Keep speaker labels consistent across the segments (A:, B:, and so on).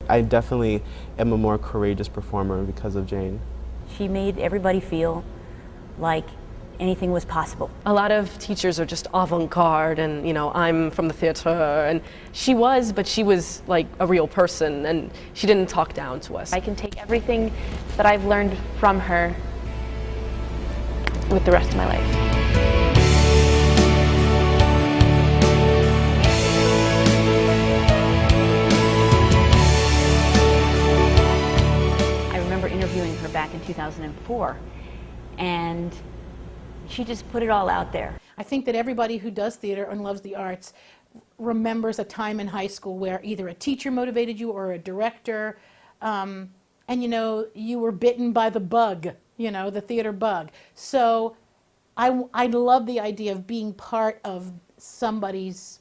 A: I definitely am a more courageous performer because of Jane.
B: She made everybody feel like anything was possible.
C: A lot of teachers are just avant-garde and, I'm from the theater, and she was, but she was like a real person and she didn't talk down to us.
D: I can take everything that I've learned from her with the rest of my life.
B: I remember interviewing her back in 2004, and she just put it all out there.
E: I think that everybody who does theater and loves the arts remembers a time in high school where either a teacher motivated you or a director, and you were bitten by the bug, the theater bug. So I love the idea of being part of somebody's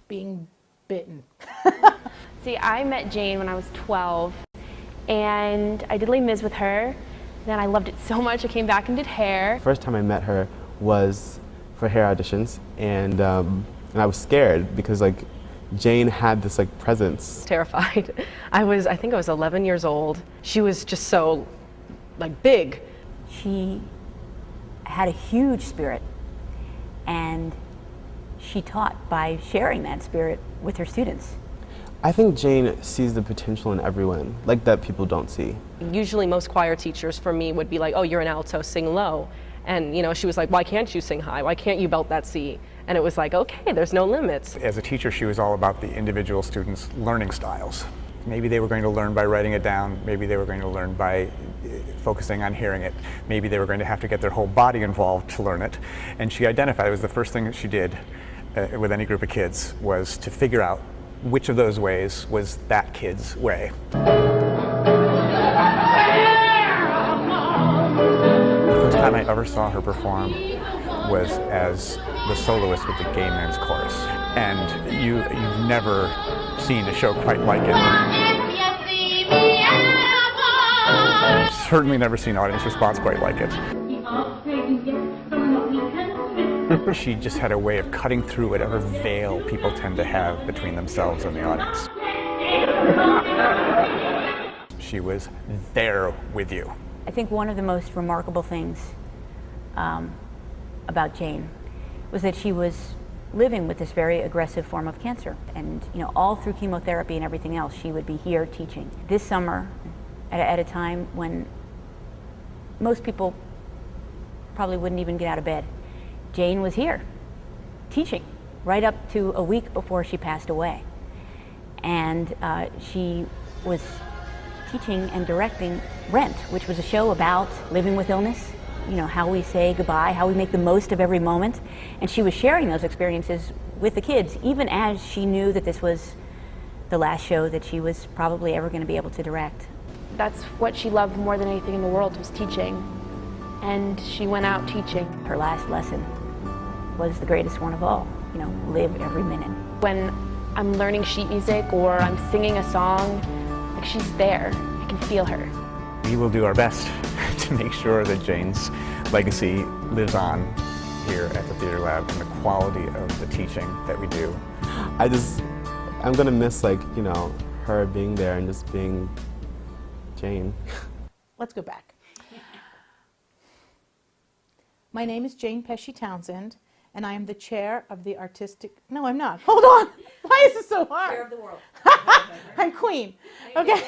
E: being bitten.
D: See, I met Jane when I was 12, and I did Les Mis with her. Then I loved it so much I came back and did hair.
A: First time I met her was for hair auditions, and I was scared because Jane had this presence.
C: Terrified. I think I was 11 years old. She was just so big.
B: She had a huge spirit, and she taught by sharing that spirit with her students.
A: I think Jane sees the potential in everyone, that people don't see.
C: Usually most choir teachers for me would be like, oh, you're an alto, sing low. And she was like, why can't you sing high? Why can't you belt that C? And it was like, okay, there's no limits.
F: As a teacher, she was all about the individual students' learning styles. Maybe they were going to learn by writing it down. Maybe they were going to learn by focusing on hearing it. Maybe they were going to have to get their whole body involved to learn it. And she identified, it was the first thing that she did with any group of kids, was to figure out which of those ways was that kid's way. The first time I ever saw her perform was as the soloist with the Gay Men's Chorus. And you've never seen a show quite like it. You've certainly never seen an audience response quite like it. She just had a way of cutting through whatever veil people tend to have between themselves and the audience. She was there with you.
B: I think one of the most remarkable things about Jane was that she was living with this very aggressive form of cancer. And all through chemotherapy and everything else, she would be here teaching. This summer, at a time when most people probably wouldn't even get out of bed, Jane was here teaching right up to a week before she passed away. And she was teaching and directing Rent, which was a show about living with illness, how we say goodbye, how we make the most of every moment. And she was sharing those experiences with the kids, even as she knew that this was the last show that she was probably ever going to be able to direct.
D: That's what she loved more than anything in the world, was teaching. And she went out teaching.
B: Her last lesson was the greatest one of all, live every minute.
D: When I'm learning sheet music or I'm singing a song, she's there. I can feel her.
F: We will do our best to make sure that Jane's legacy lives on here at the Theater Lab and the quality of the teaching that we do.
A: I'm gonna miss her being there and just being Jane.
E: Let's go back. My name is Jane Pesci Townsend, and I am the chair of the artistic... No, I'm not. Hold on. Why is this so hard?
B: Chair of the world.
E: I'm queen. Okay.